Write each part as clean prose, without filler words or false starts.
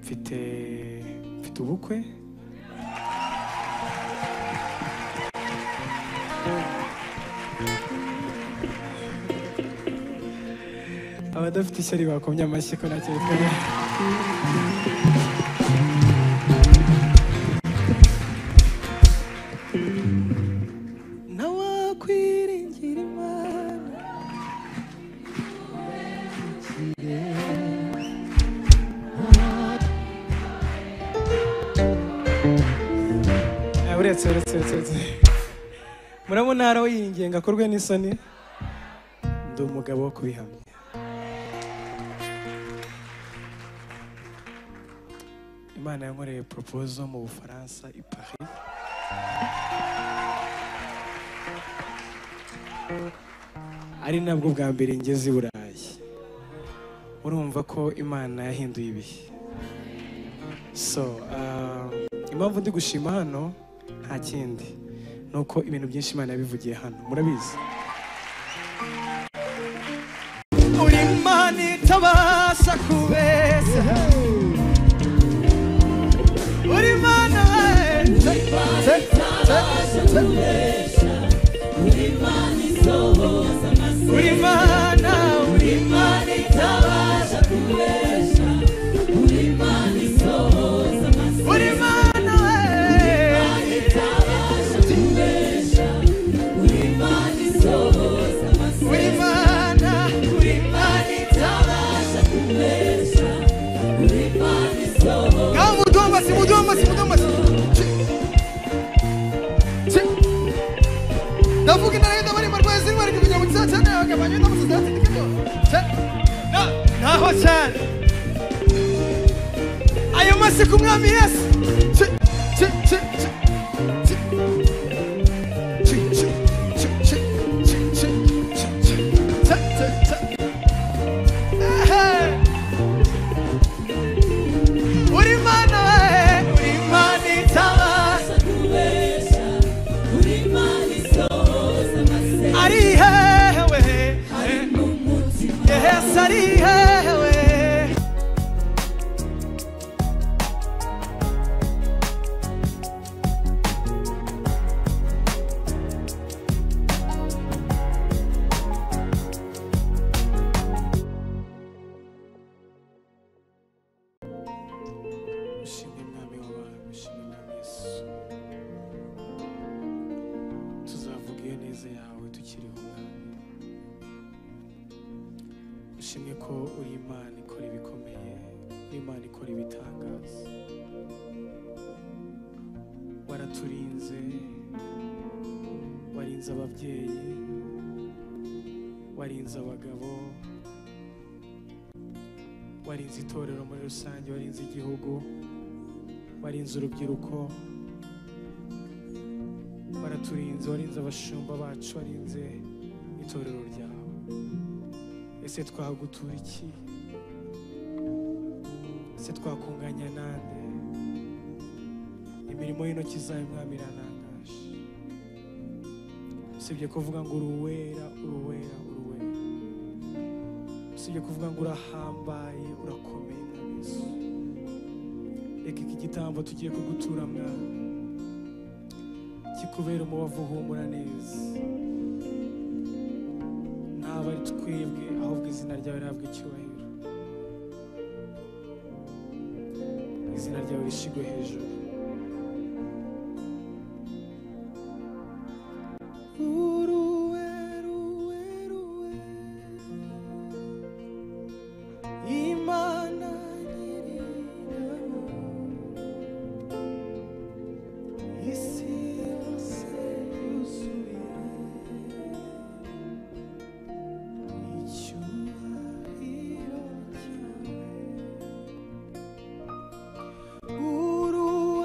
mfite ubukwe abadafite ishyari bakomye amashyi ko ntacyo bitwaye nawakwiringira Imana uretse murabona haraho yingenga akorwe n'isoni ndi umugabo wo kubihamya Imana yankoreye proposal mu Bufaransa i Paris ari nabwo bwa mbere ngeze i Burayi urumva ko Imana yahinduye ibihe so impamvu ndi gushima hano nta kindi nuko ibintu byinshi Imana yabivugiye hano murabizi uri Imana itabasha kubeshya uri Imana uri Imana isohoza amasezerano uri Imana itabasha kubeshya uri Imana isohoza amasezerano uri Imana itabasha kubeshya uri Imana isohoza amasezerano uri Imana itabasha kubeshya uri Imana isohoza ndavuga inarenda bari mu rwezi bari kujya mu cyane cyane bagabanye n'amasezerano naho cyane ayo masi ku mwami Yesu ushimye ko uri Imana ikora ibikomeye uri Imana ikora ibitangaza waraturinze warinze ababyeyi warinze abagabo warinze itorero muri rusange warinze igihugu warinze urubyiruko waraturinze warinze abashumba bacu warinze itorero ryawe ese twagutura iki ese twakunganya nande imirimo y'intoki zawe mwami iranangaje usibye kuvuga ngo uruwera usibye kuvuga ngo urahambaye urakomeye mwami Yesu reka iki gitambo tugiye kugutura mwami kikubera umubavu uhumura neza ntabwo ari twebwe ahubwo izina ryawe rihabwa icyubahiro izina ryawe rishigwe hejuru Guru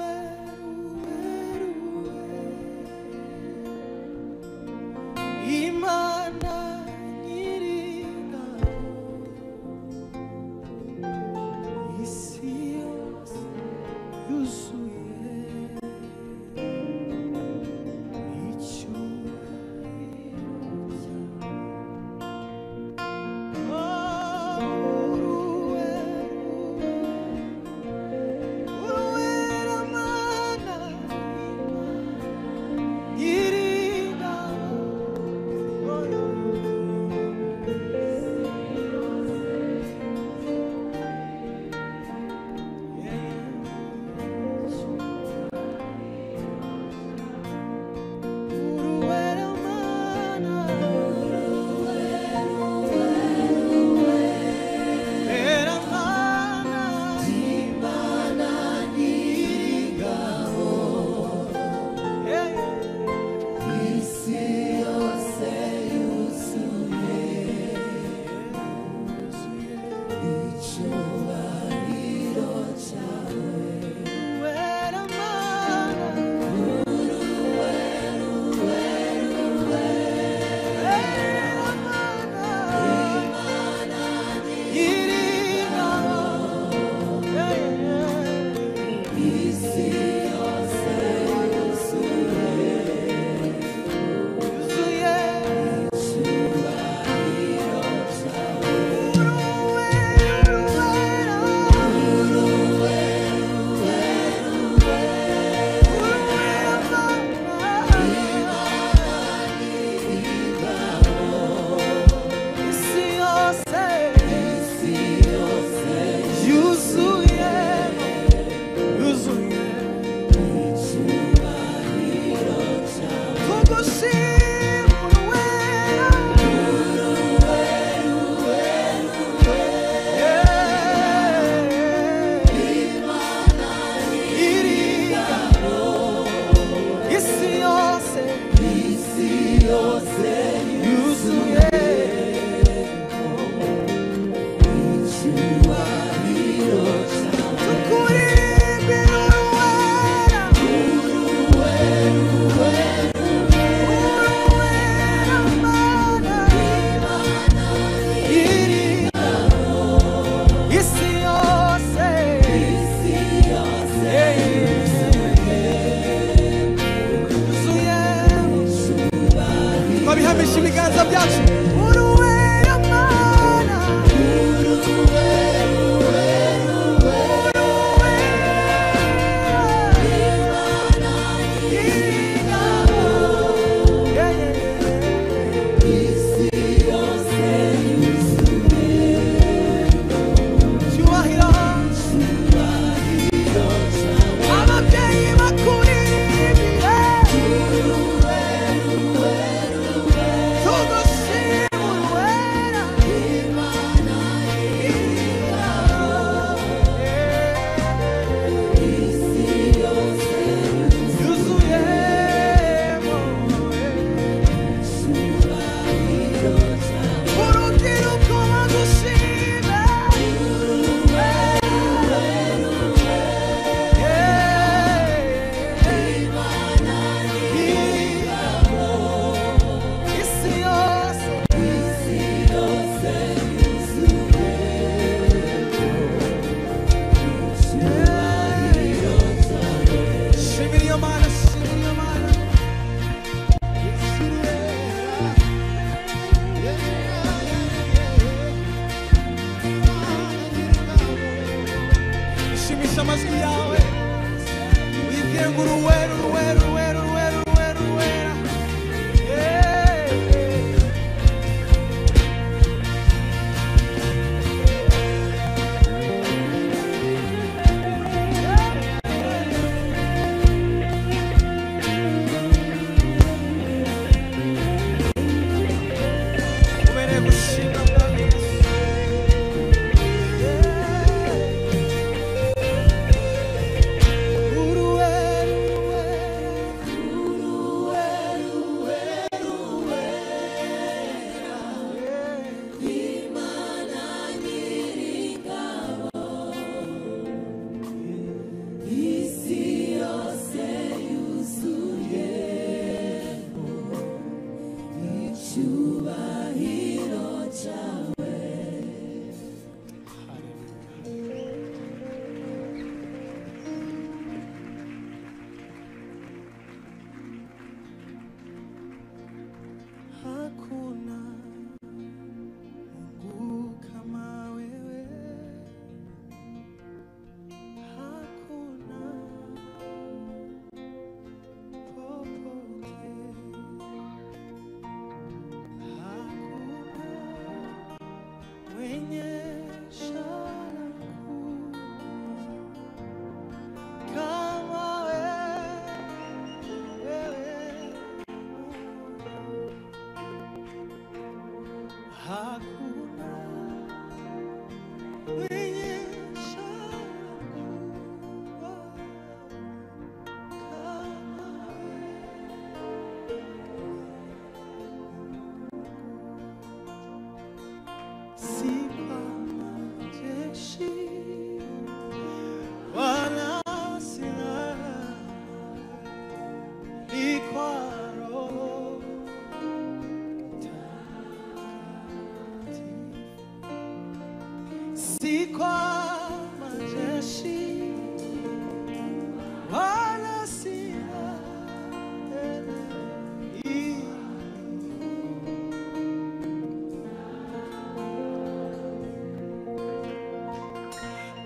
Zamisha amajwi yawe wibwire ngo uruwera uruwera uruwera uruwera uruwera uruwera. Ubereye gushimwa mwami Yesu. Hakuna Mungu kama wewe, hakuna popote, hakuna mwenye shara kama wewe. Hakuna mwenye shauku kama si kwa majeshi wala silaha, ni kwa Roho si kwa majeshi wala silaha,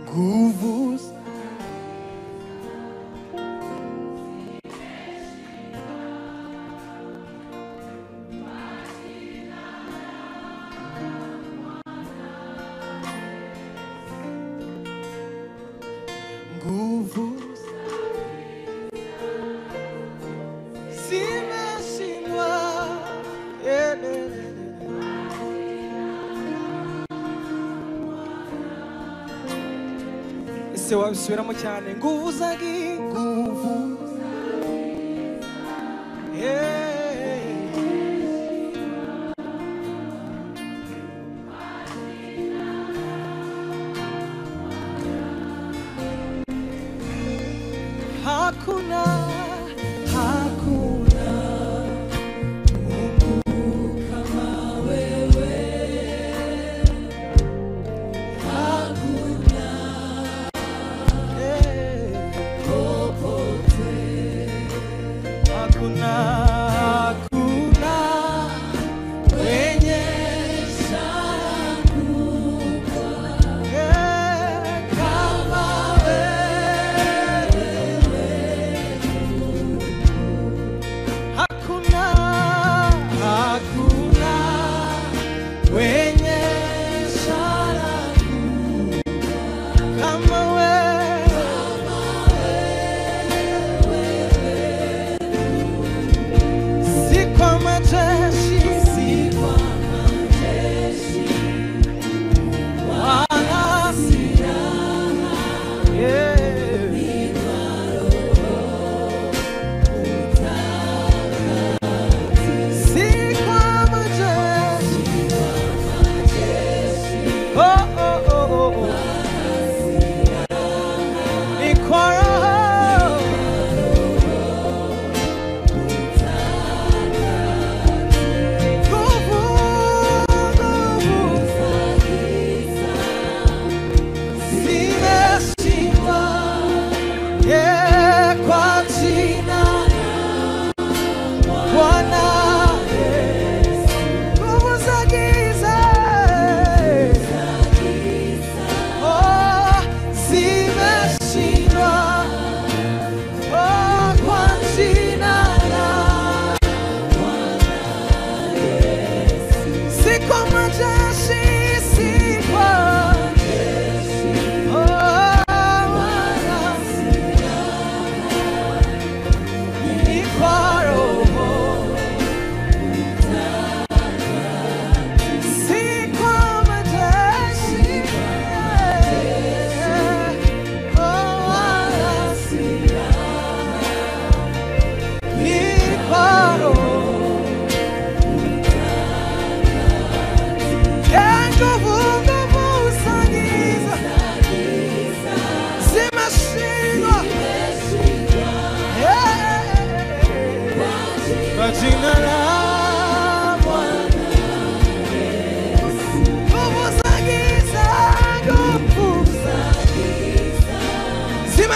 nguvu nguvu zimeshindwa. Ese wabisubiramo cyane, nguvu zagi nguvu hakuna hakuna Mungu kama wewe, hakuna popote, hakuna hakuna mwenye shauku kama wewe.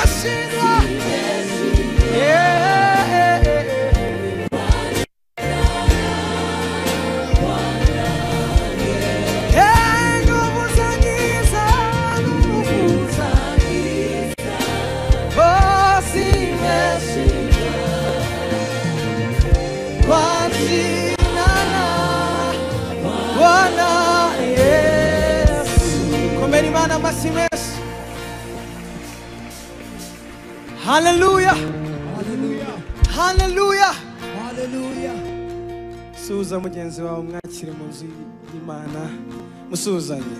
simeshindwa. Hallelujah. Hallelujah. Hallelujah. Hallelujah. Suza mugenzi wawe mwakire mu nzu y'Imana musuzanye.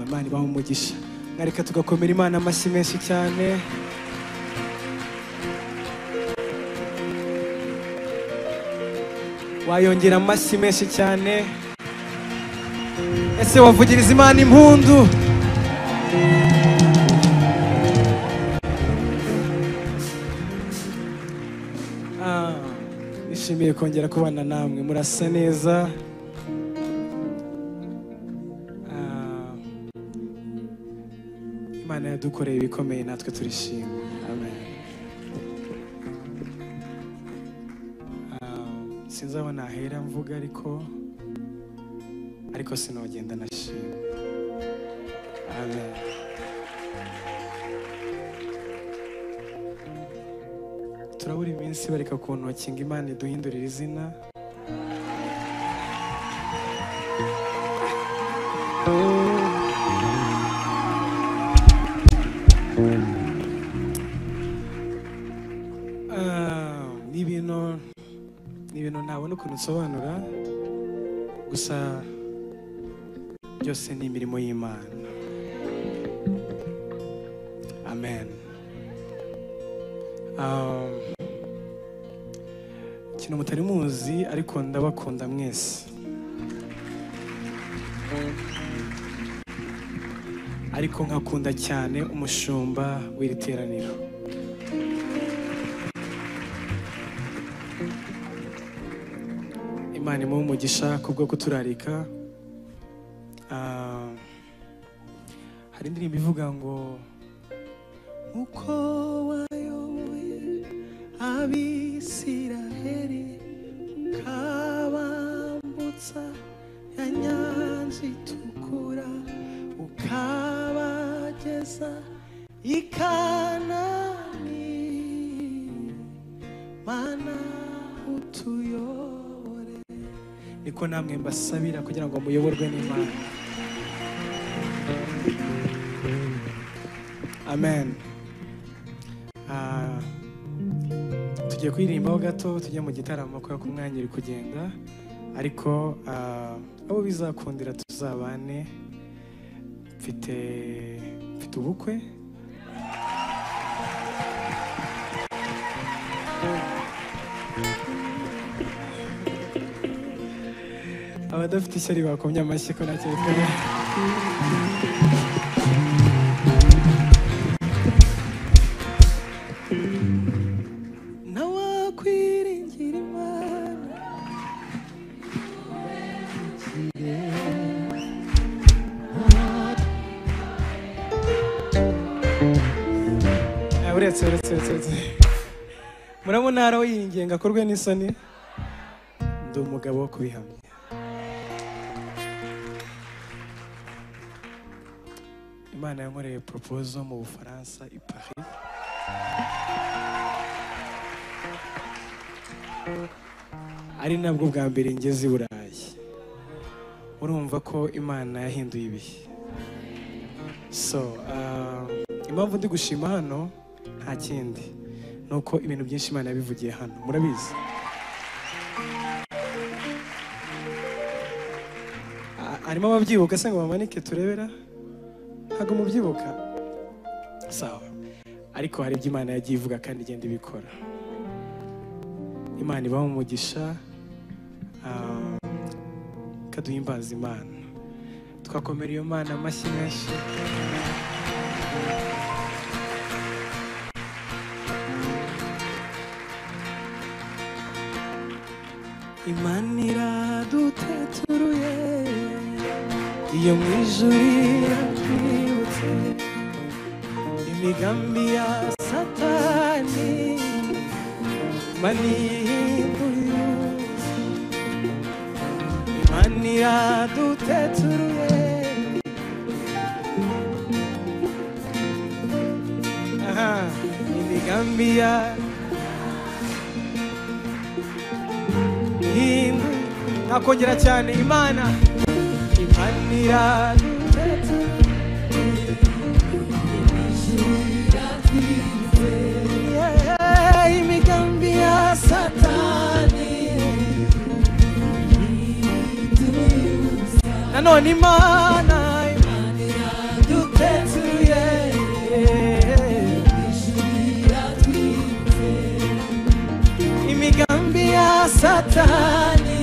Imana ibahe umugisha. Mwareka tugakomera Imana amashyi menshi cyane. Wayongera amashyi menshi cyane. Ese wavugiriza Imana impundu? Nishimiye kongera kubana namwe, murasa neza. Imana yadukoreye ibikomeye natwe turishimye. Amen. Sinzabona ahera mvuga ariko sinogenda nashimye. Amen. Turabura iminsi bareka ku ntoki ngo Imana iduhindurire izina. Ni ibintu ntabona ukuntu nsobanura, gusa byose ni imirimo y'Imana. Amen. Ikintu mutari muzi ariko ndabakunda mwese, ariko nkakunda cyane umushumba w'iri teraniro. Imana imuhe umugisha kubwo kuturarika. Hari indirimbo ivuga ngo uko wayoboye Abisiraheli ukabambutsa ya nyanja itukura ukabageza i Kanani, Mana utuyobore. Niko namwe mbasabira kugira ngo muyoborwe n'Imana. Amen. Tugiye kuririmbaho gato, tujye mu gitaramo kubera ko umwanya uri kugenda, ariko abo bizakundira tuzabane. Mfite ubukwe. Abadafite ishyari bakomye amashyi ko ntacyo bitwaye. Nawakwiringira Imana uretse murabona haraho yingenga akorwe n'isoni. Ndi umugabo wo kubihamya. Imana yankoreye proposal mu Bufaransa i Paris. Ari nabwo bwa mbere ngeze i Burayi. Urumva ko Imana yahinduye ibihe. So impamvu ndi gushima hano nta kindi nuko ibintu byinshi Imana yabivugiye hano, murabizi. Harimo ababyibuka se ngo bamanike turebera? Ntabwo mubyibuka? Sawa. Ariko hari ibyo Imana yagiye ivuga kandi igenda ibikora. Imana ibahe umugisha, kaduhimbaza Imana. twakomera iyo Mana amashyi menshi. Imana iraduteturuye iyo mu ijuru iratwibutse imigambi ya Satani Imana ihinduye Imana iraduteturuye imigambi ya nakongera cyane Imana imigambi ya Satani nanone Imana iraduteturuye imigambi ya Satani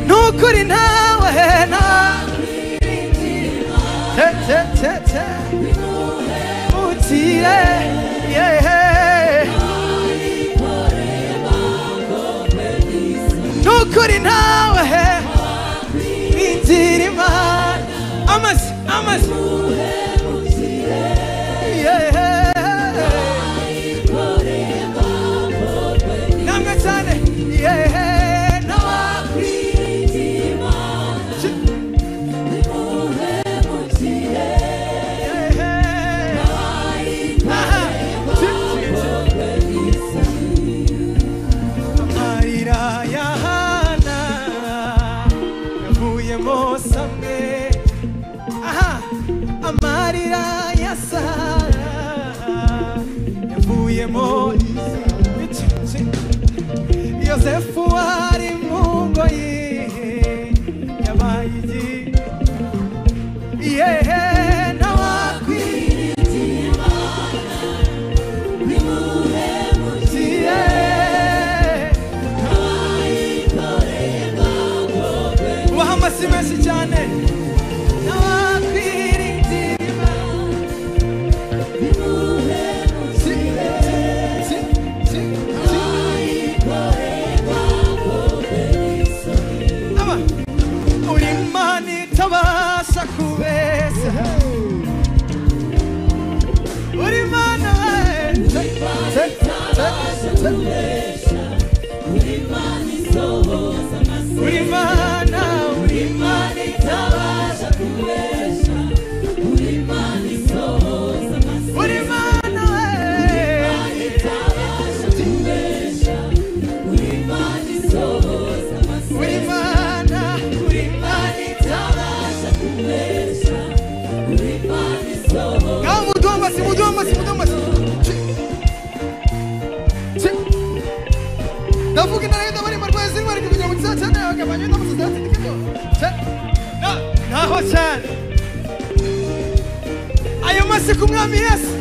nukuri ntawe mutire nukuri ntawe inzira Imana amasi namwe cyane amarira ya Sara yavuyemo Yosefu ari mu ngoyi yabaye nawakwiringiye Imana bimuhemukire ubaha amasi menshi cyane ayo masi ku mwami Yesu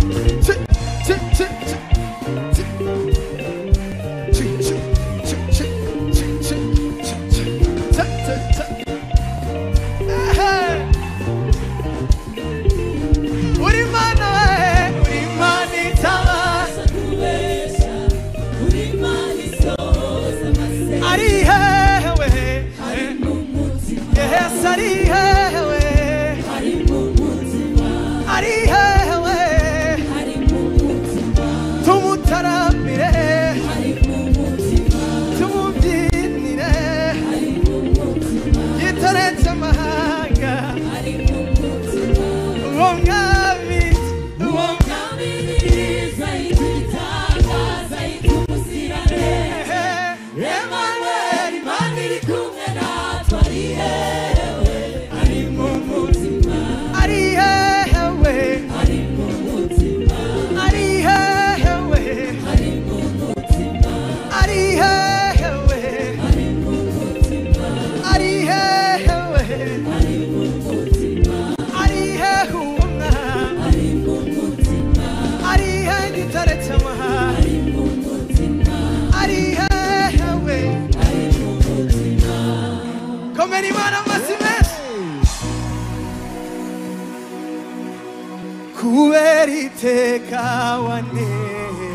kubera iteka wanteye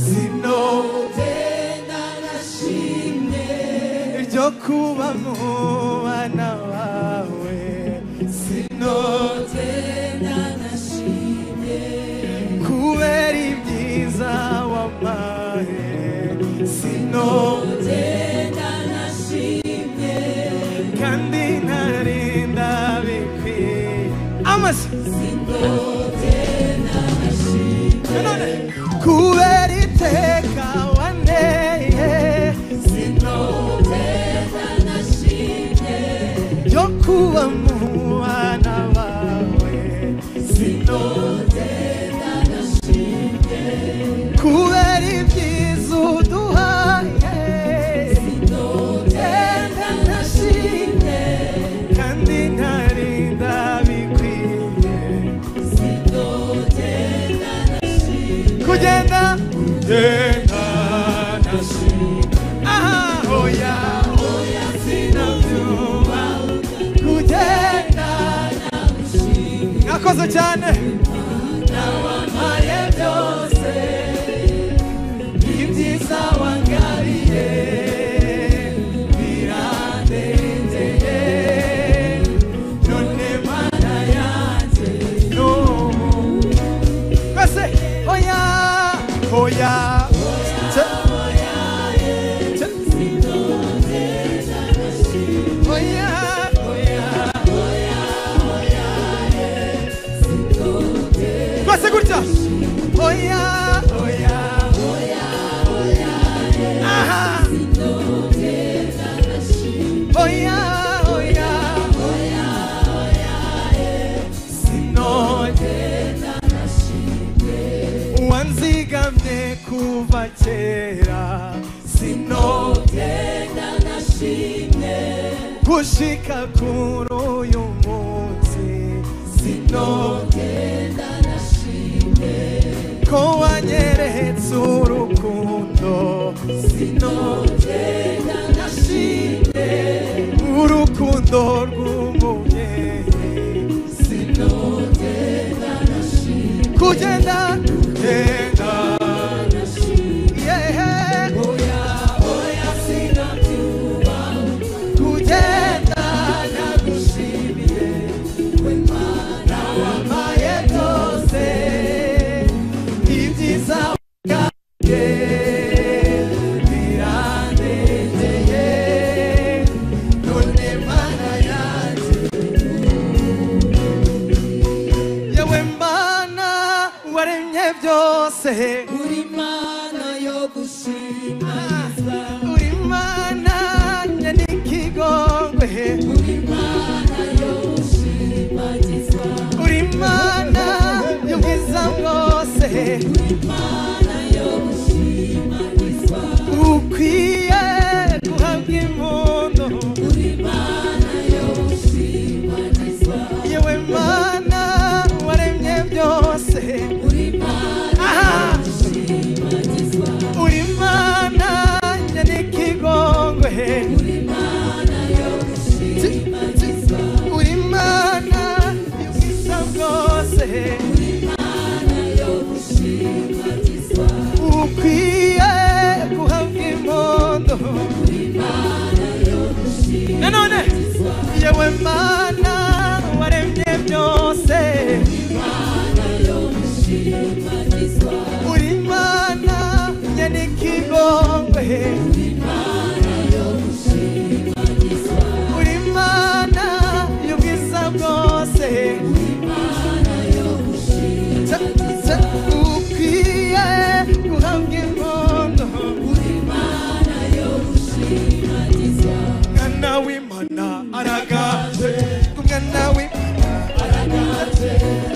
sinotenda nashimye ryo kuba mu bana bawe sinotenda nashimye kubera ibyiza wampaye sinotenda nashimye kandi ntarinda bikwiye amase sinotenda nashimye kubera iteka wanteye sinotenda nashimye ryo kuba mu bana bawe sinotenda nashimye kubera ibyiza uduhaye sinotenda nashimye kandi ntarinda bikwiye sinotenda nashimye kugenda nashimye aha hoya hoya sinabyumva kugenda nashimye mwakoze cyane nawampaye byose ibyiza wangariye birandengeye none mana yanjye n'ubu twese hoya hoya twese gutya hoya hoya hoya aha hoya hoya hoya sinotenda nashimye wanzigamye kuva kera sinotenda nashimye gushika kuri uyu munsi sinotenda nashimye ko wanyeretse urukundo sinotenda nashimye urukundo rw'umubyeyi sinotenda nashimye kugenda kugenda nashimye hoya hoya sinabyumva kugenda nagushimiye we Mana wampaye byose ibyiza wangaye birandengeye none Mana yanjye yewe Mana waremye byose uri Mana yo gushimagizwa uri Mana nyanikigongwe uri Mana yo gushimagizwa uri Mana y'ubwiza bwose uri Mana yo gushimagizwa ukwiye guhabwa impundu uri Mana yo gushimagizwa yewe Mana waremye byose uri Mana yo gushimagizwa uri Mana nyanikigongwe uri Mana yo gushimagizwa uri Mana y'ubwiza bwose uri Mana yo gushimagizwa ukwiye guhabwa impundu uri Mana yo gushimagizwa nanone yewe Mana waremye byose uri Mana yo gushimagizwa uri Mana nyanikigongwe uri Mana yo gushimagizwa uri Mana y'ubwiza bwose uri Mana yo gushimagizwa ukwiye guhabwa impundu uri Mana yo gushimagizwa mwana w'Imana aragaje umwana w'Imana aragaje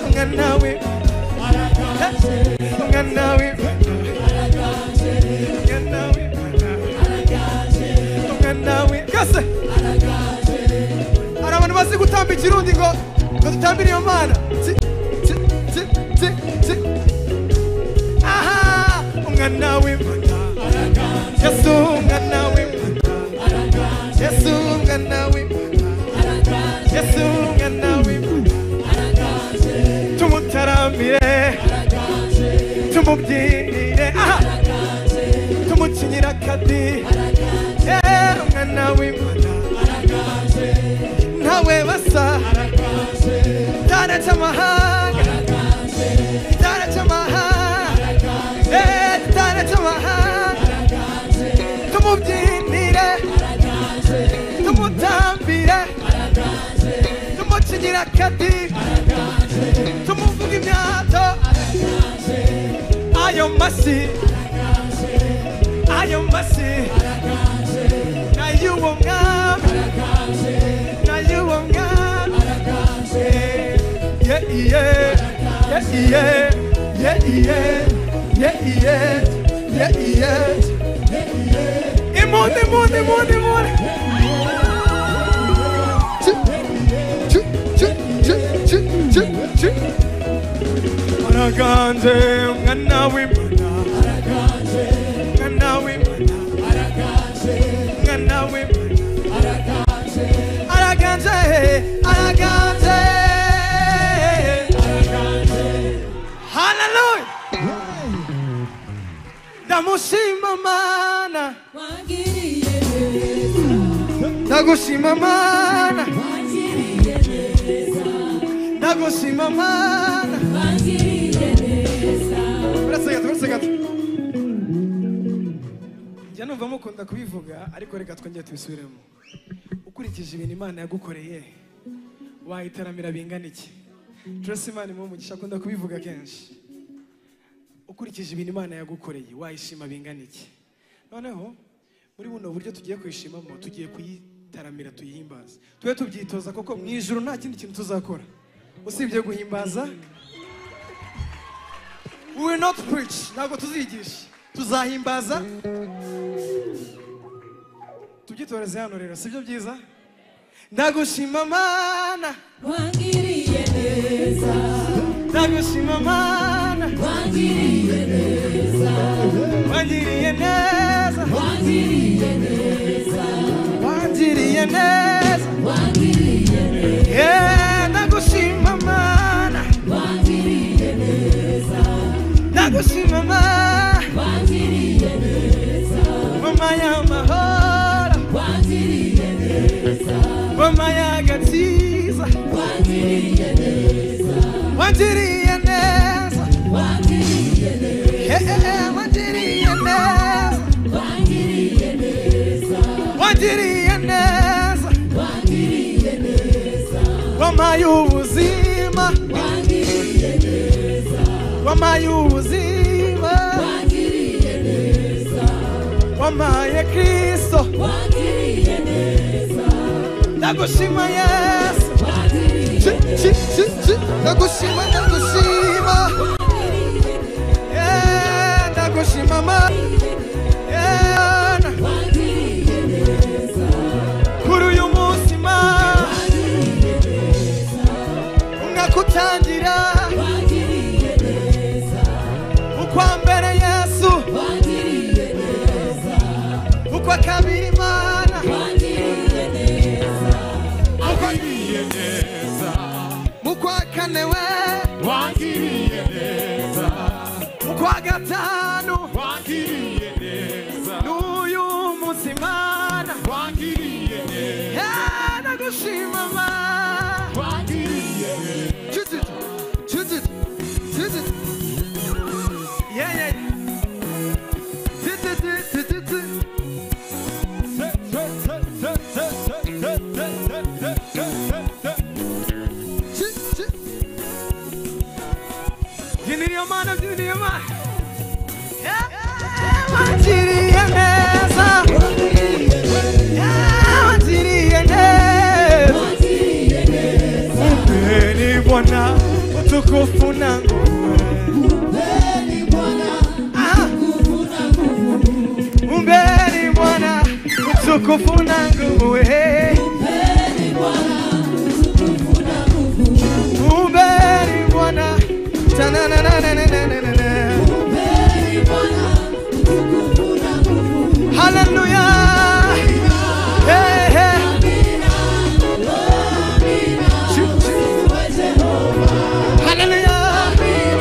umwana w'Imana aragaje umwana w'Imana aragaje umwana w'Imana aragaje umwana w'Imana aragaje hari abantu bazi gutamba ikirundi ngo dutambire iyo Mana aha umwana w'Imana aragaje Yesu umwana w'Imana aragaje Yesu umwana w'Imana aragaje Yesu umwana w'Imana aragaje tumutara tumutamire tumubyinire tumucinyira akadi umwana w'Imana ntawe basa gitare cy'amahanga gitare cy'amahanga gitare cy'amahanga tumubyinire tumutambire tumucinyira akadi tumuvuga imyato ayo masi na y'uwo mwami na y'uwo mwami imuni araganje umwana w'Imana umwana w'Imana umwana w'Imana araganje hallelujah ndamushima Mana ndagushima Mana ndagushima Mana uretse gato njya numva mukunda kubivuga ariko reka twongere tubisubiremo ukurikije ibintu Imana yagukoreye wayitaramira bingana iki Tracy Imana mu mugisha akunda kubivuga kenshi ukurikije ibintu Imana yagukoreye wayishima bingana iki noneho muri buno buryo tugiye kwishimamo tugiye kuyitaramira tuyihimbaza tube tubyitoza koko mu ijuru nta kindi kintu tuzakora usibye guhimbaza we will not preach ntabwo tuzigisha tuzahimbaza tubyitoreze hano rero sibyo byiza ndagushima Mana wangiriye neza ndagushima Mana wangiriye neza wangiriye neza wangiriye neza wangiriye neza wangiriye neza ndagushima Mana wangiriye neza ndagushima Mana wangiriye neza mama y'amahoro wangiriye neza mama y'agakiza wangiriye neza wangiriye neza wangiriye neza wangiriye neza wangiriye neza wangiriye neza wangiriye neza wampaye ubuzima wangiriye neza wampaye ubuzima wangiriye neza wampaye Kristo wangiriye neza ndagushima Yesu wangiriye ndagushima ndagushima ndagushima Mana wangiriye neza kuri uyu munsi Mana wangiriye neza umwaka utangira wangiriye neza ukwa mbere Yesu wangiriye neza ukwa kabiri Mana wangiriye neza wangiriye neza mukwa kane we wangiriye neza mukwa gatanu wangiriye neza n'uyu munsi Mana wangiriye neza ndagushima Mana wangiriye neza Byiniriye Mana byiniriye Mana wangiriye neza wangiriye neza wangiriye neza umpeni Bwana utukufu na nguvu umpeni Bwana nguvu na nguvu umpeni Bwana utukufu na nguvu umpeni Bwana nguvu na nguvu umpeni Bwana tananananananana umpeni Bwana nguvu na nguvu hallelujah hey hey amina amina hallelujah amina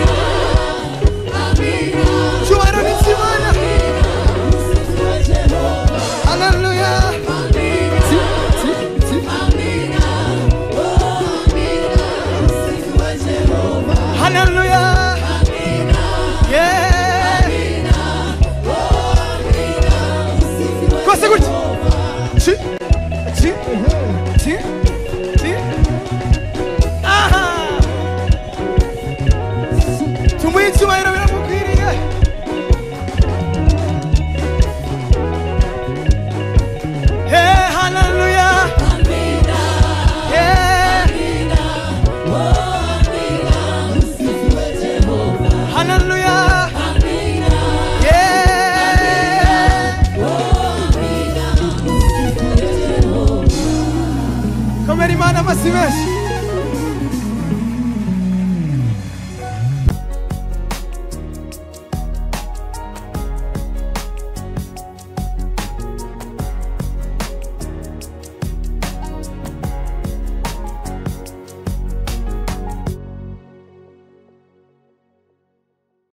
icyubahiro biramukwiriye. Hey, hallelujah. Amina, Yeah, Amina, oh Amina, usifiwe Jehova. hallelujah. Amina, Yeah. oh Amina, usifiwe Jehova. Komera Imana amashyi menshi.